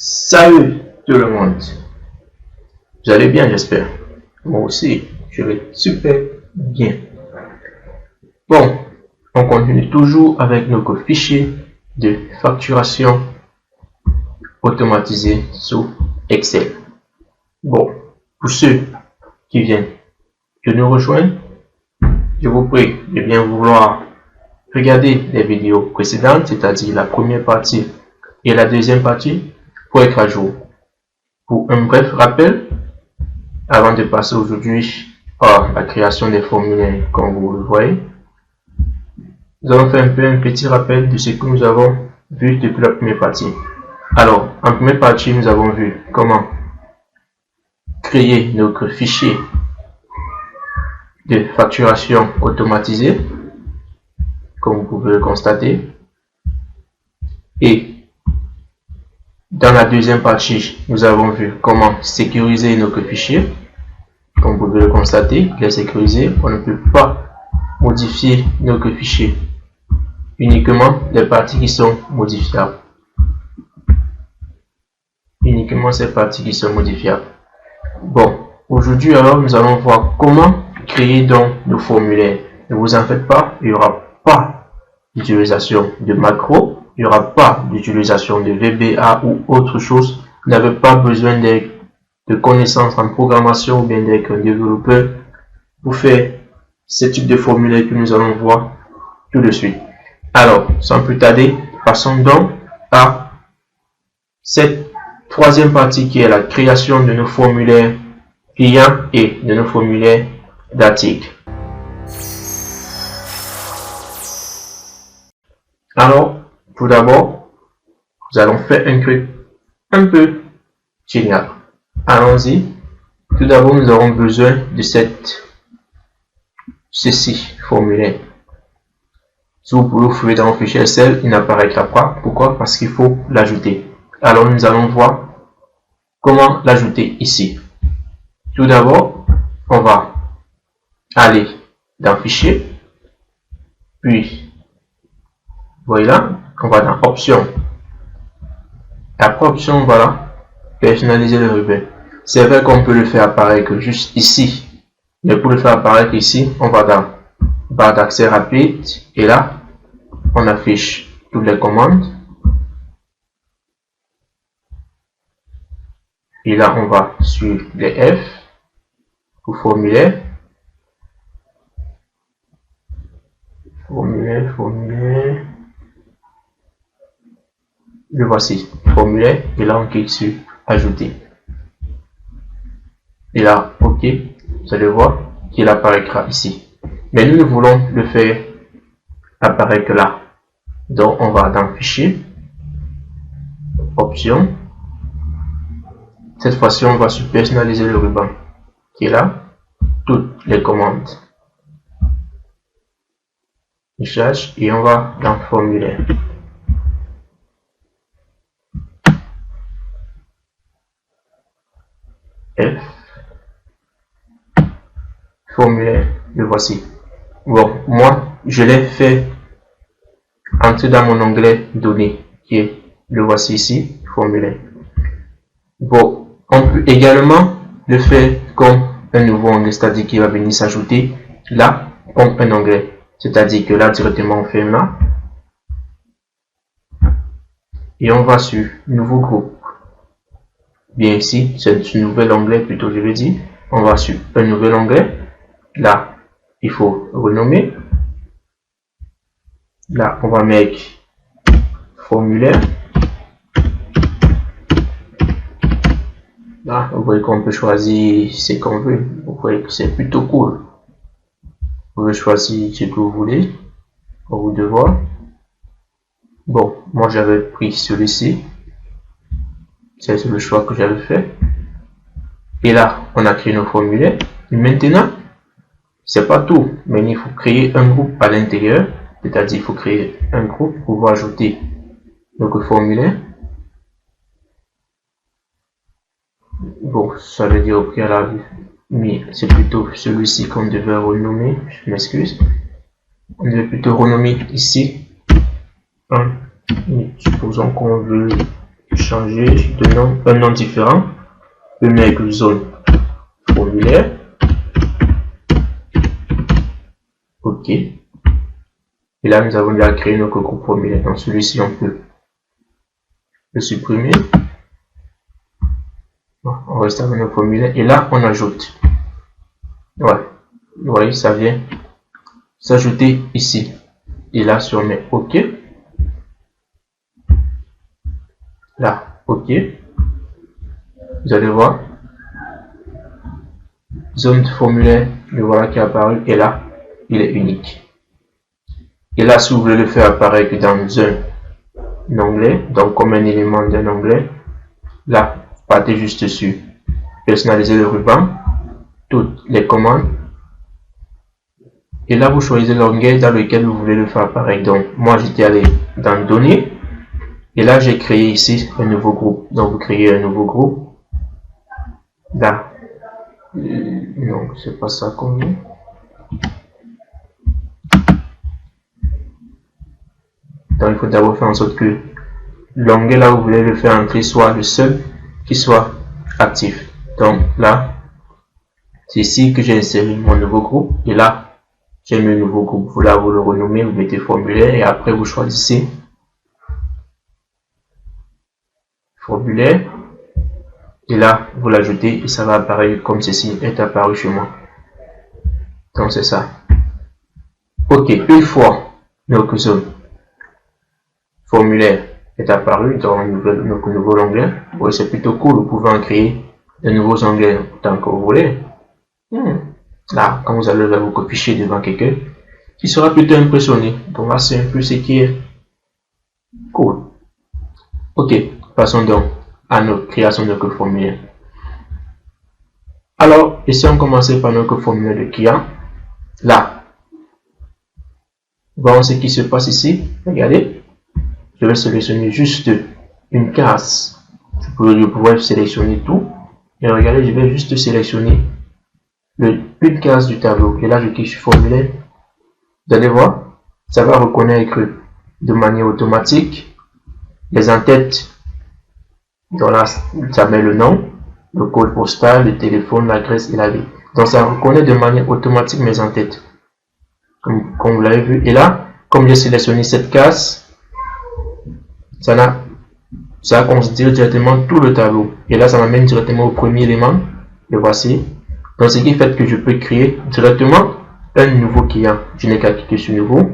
Salut tout le monde, vous allez bien j'espère. Moi aussi, je vais super bien. Bon, on continue toujours avec notre fichier de facturation automatisé sous Excel. Bon, pour ceux qui viennent de nous rejoindre, je vous prie de bien vouloir regarder les vidéos précédentes, c'est-à-dire la première partie et la deuxième partie, pour être à jour. Pour un bref rappel, avant de passer aujourd'hui à la création des formulaires comme vous le voyez, nous allons faire un petit rappel de ce que nous avons vu depuis la première partie. Alors, en première partie, nous avons vu comment créer notre fichier de facturation automatisé, comme vous pouvez le constater. Et dans la deuxième partie, nous avons vu comment sécuriser notre fichier. Comme vous pouvez le constater, il est sécurisé. On ne peut pas modifier notre fichier. Uniquement les parties qui sont modifiables. Uniquement ces parties qui sont modifiables. Bon, aujourd'hui alors, nous allons voir comment créer donc nos formulaires. Ne vous en faites pas, il n'y aura pas d'utilisation de macro. Il n'y aura pas d'utilisation de VBA ou autre chose. Vous n'avez pas besoin de connaissances en programmation ou bien d'être un développeur pour faire ce type de formulaire que nous allons voir tout de suite. Alors, sans plus tarder, passons donc à cette troisième partie qui est la création de nos formulaires clients et de nos formulaires d'articles. Alors, tout d'abord, nous allons faire un truc un peu génial. Allons-y. Tout d'abord, nous aurons besoin de ceci formulaire. Si vous pouvez ouvrir dans le fichier Excel, il n'apparaîtra pas. Pourquoi? Parce qu'il faut l'ajouter. Alors, nous allons voir comment l'ajouter ici. Tout d'abord, on va aller dans Fichier, puis voilà, on va dans Options. Après Options, voilà, personnaliser le ruban. C'est vrai qu'on peut le faire apparaître juste ici, mais pour le faire apparaître ici, on va dans barre d'accès rapide et là, on affiche toutes les commandes. Et là, on va sur les F pour formulaire. Formulaire. Le voici, formulaire. Et là, on clique sur Ajouter. Et là, OK, vous allez voir qu'il apparaîtra ici. Mais nous voulons le faire apparaître là. Donc, on va dans Fichier, Options. Cette fois-ci, on va sur personnaliser le ruban qui est là, toutes les commandes. Cherche et on va dans formulaire. F. Formulaire, le voici. Bon, moi, je l'ai fait entrer dans mon onglet données qui est le voici ici, formulaire. Bon, on peut également le faire comme un nouveau onglet, c'est-à-dire qu'il va venir s'ajouter là comme un onglet. C'est-à-dire que là, directement, on ferme là. Et on va sur Nouveau groupe. Bien ici, c'est un nouvel onglet, plutôt je vais dire. On va sur un nouvel onglet. Là, il faut renommer. Là, on va mettre formulaire. Là, vous voyez qu'on peut choisir ce qu'on veut. Vous voyez que c'est plutôt cool. Vous pouvez choisir ce que vous voulez pour vos devoirs. Bon, moi j'avais pris celui-ci. C'est le choix que j'avais fait. Et là, on a créé nos formulaires. Et maintenant, c'est pas tout. Mais il faut créer un groupe à l'intérieur. C'est-à-dire, il faut créer un groupe pour pouvoir ajouter notre formulaire. Bon, ça veut dire au préalable, mais c'est plutôt celui-ci qu'on devait renommer. Je m'excuse. On devait plutôt renommer ici. Supposons qu'on veut changer de nom, un nom différent. Je vais mettre zone formulaire. OK. Et là, nous avons déjà créé notre groupe formulaire. Dans celui-ci, on peut le supprimer. On reste avec notre formulaire. Et là, on ajoute. Ouais. Vous voyez, ça vient s'ajouter ici. Et là, sur mes OK. Là, OK. Vous allez voir. Zone formulaire, le voilà qui est apparu. Et là, il est unique. Et là, si vous voulez le faire apparaître dans un onglet, donc comme un élément d'un onglet, là, partez juste sur personnaliser le ruban, toutes les commandes. Et là, vous choisissez l'onglet dans lequel vous voulez le faire apparaître. Donc, moi, j'étais allé dans données. Et là, j'ai créé ici un nouveau groupe. Donc, vous créez un nouveau groupe. Là. Non, c'est pas ça qu'on veut. Donc, il faut d'abord faire en sorte que l'onglet là où vous voulez le faire entrer soit le seul qui soit actif. Donc, là, c'est ici que j'ai inséré mon nouveau groupe. Et là, j'ai mis un nouveau groupe. Vous là, vous le renommez, vous mettez formulaire et après, vous choisissez formulaire. Et là, vous l'ajoutez et ça va apparaître comme ceci est apparu chez moi. Donc, c'est ça. OK, une fois notre zone formulaire est apparu dans notre nouveau onglet, ouais, c'est plutôt cool. Vous pouvez en créer de nouveaux onglets tant que vous voulez. Là, quand vous allez vous afficher devant quelqu'un, qui sera plutôt impressionné. Donc là, c'est un peu ce qui est cool. OK, passons donc à notre création de notre formulaire. Alors, ici, on commence par notre formulaire de client. Là, voyons ce qui se passe ici. Regardez, je vais sélectionner juste une case. Je pourrais sélectionner tout. Et regardez, je vais juste sélectionner une case du tableau. Et là, je clique sur formulaire. Vous allez voir, ça va reconnaître de manière automatique les en-têtes. Donc là, ça met le nom, le code postal, le téléphone, l'adresse et la ville. Donc ça reconnaît de manière automatique mes en-têtes. Comme vous l'avez vu. Et là, comme j'ai sélectionné cette case, ça considère directement tout le tableau. Et là, ça m'amène directement au premier élément. Le voici. Donc ce qui fait que je peux créer directement un nouveau client. Je n'ai qu'à cliquer sur nouveau.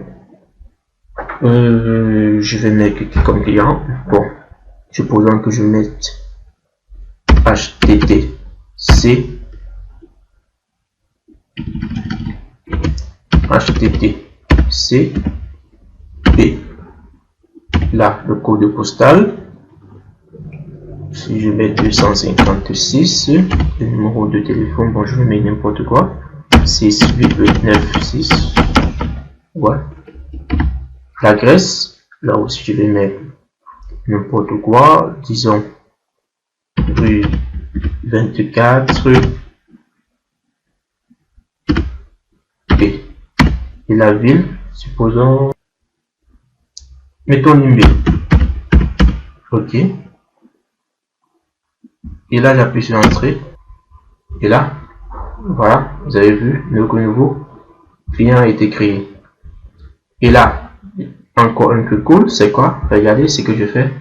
Je vais mettre comme client. Bon. Supposons que je mette HTTC P. Là, le code postal. Si je mets 256, le numéro de téléphone, bon, je vais mettre n'importe quoi. 68896. Ouais. L'adresse, là aussi, je vais mettre n'importe quoi, disons rue 24 B. Et la ville, supposons, mettons Nimbe. OK. Et là, j'appuie sur entrée. Et là, voilà, vous avez vu, le nouveau client a été créé. Et là, encore un peu cool, c'est quoi? Regardez ce que je fais.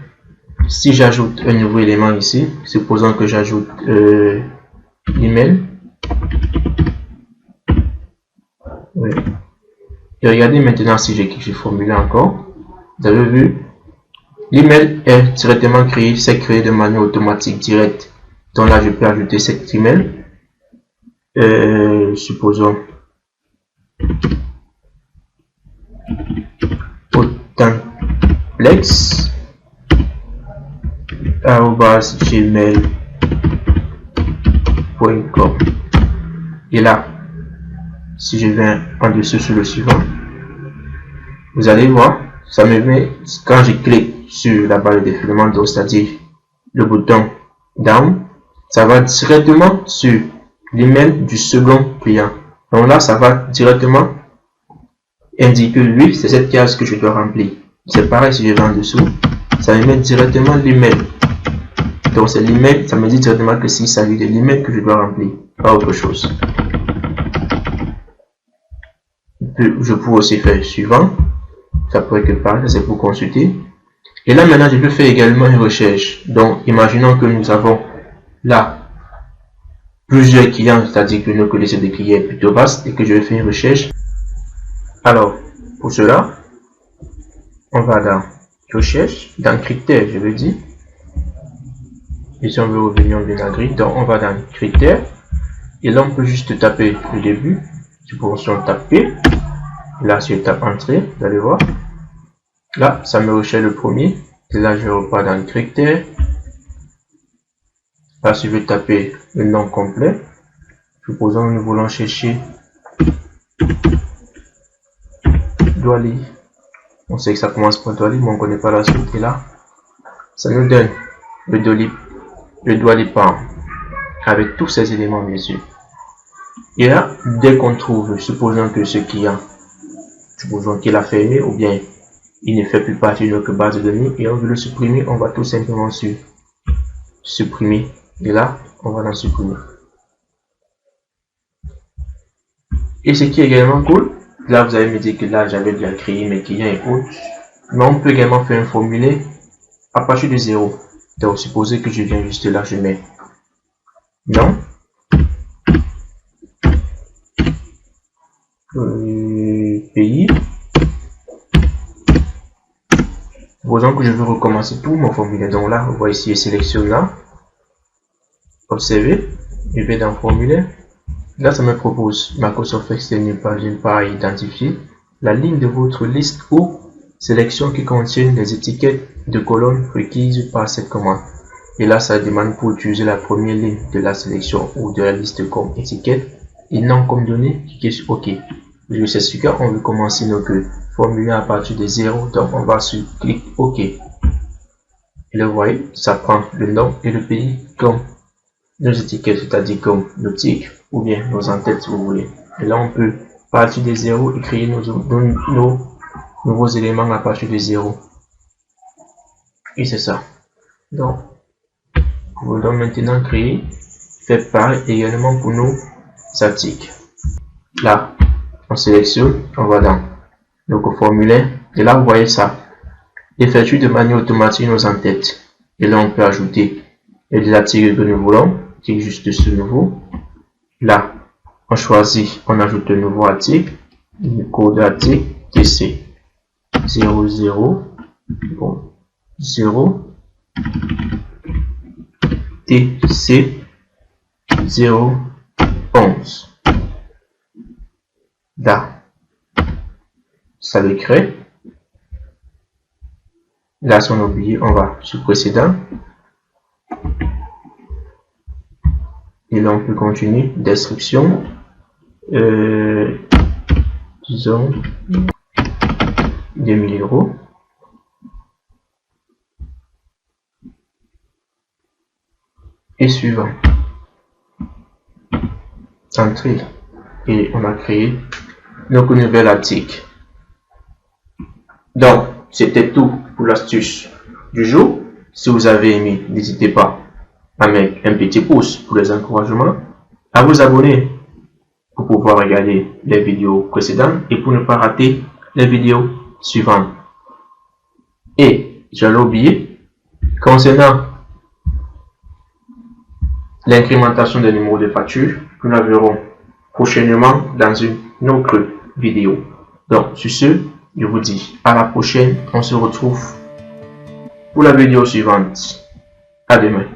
Si j'ajoute un nouveau élément ici, supposons que j'ajoute l'email. Oui. Et regardez maintenant si j'ai cliqué sur formulaire encore. Vous avez vu, l'email est directement créé, c'est créé de manière automatique directe. Donc là, je peux ajouter cet email. Supposons autantplex@gmail.com. Et là, si je viens en dessous sur le suivant, vous allez voir, ça me met, quand je clique sur la barre de défilement, c'est-à-dire le bouton down, ça va directement sur l'email du second client. Donc là, ça va directement indiquer lui, c'est cette case que je dois remplir. C'est pareil si je vais en dessous, ça me met directement l'email Donc c'est l'email, ça me dit directement que s'il s'agit de l'email que je dois remplir, pas autre chose. Je peux aussi faire suivant, ça pourrait être quelque part, c'est pour consulter. Et là maintenant je peux faire également une recherche. Donc imaginons que nous avons là plusieurs clients, c'est-à-dire que nos connaissances des clients est plutôt vaste et que je vais faire une recherche. Alors pour cela, on va dans recherche, dans critères, je veux dire. Et si on veut revenir en grille, donc on va dans critères. Et là, on peut juste taper le début. Je peux aussi taper. Là, si je tape entrée, vous allez voir. Là, ça me recherche le premier. Et là, je repars dans critères. Là, si je veux taper le nom complet, supposons que nous voulons chercher Douali. On sait que ça commence par Douali, mais on ne connaît pas la suite. Et là, ça nous donne le Doualipan avec tous ces éléments, bien sûr. Et là, dès qu'on trouve, supposons que ce client, supposons qu'il a fermé ou bien il ne fait plus partie de notre base de données et on veut le supprimer, on va tout simplement sur supprimer. Et là, on va dans supprimer. Et ce qui est également cool, là vous allez me dire que là j'avais déjà créé mes clients et autres, mais on peut également faire un formulaire à partir de 0. Donc supposez que je viens juste là, je mets non. Pays. Supposons que je veux recommencer tout mon formulaire. Donc là, on va ici sélectionner là. Observez. Je vais dans formulaire. Là, ça me propose Microsoft Excel n'est pas identifié. La ligne de votre liste ou sélection qui contient les étiquettes de colonnes requises par cette commande. Et là, ça demande pour utiliser la première ligne de la sélection ou de la liste comme étiquette et non comme donnée, qui est OK. Je sais ce cas, on veut commencer notre formulaire à partir de 0, donc on va sur clic OK. Et là, vous voyez, ça prend le nom et le pays comme nos étiquettes, c'est-à-dire comme nos titres ou bien nos entêtes si vous voulez. Et là, on peut partir de 0 et créer nos nouveaux éléments à partir de 0. Et c'est ça. Donc, nous voulons maintenant créer, faire pareil également pour nos articles. Là, on sélectionne, on va dans notre formulaire et là vous voyez ça, effectue de manière automatique nos entêtes. Et là on peut ajouter les articles que nous voulons, qui est juste ce nouveau. Là, on choisit, on ajoute un nouveau article, le code article TC 00 bon, 0 TC 011. Là, ça le crée. Là, si on a oublié, on va sur précédent. Et là, on peut continuer. Description. Disons 2000 €. Et suivant. Entrée. Et on a créé notre nouvel article. Donc, c'était tout pour l'astuce du jour. Si vous avez aimé, n'hésitez pas à mettre un petit pouce pour les encouragements, à vous abonner pour pouvoir regarder les vidéos précédentes et pour ne pas rater les vidéos suivantes. Et j'allais oublier, concernant l'incrémentation des numéros de facture, nous la verrons prochainement dans une autre vidéo. Donc, sur ce, je vous dis à la prochaine. On se retrouve pour la vidéo suivante. À demain.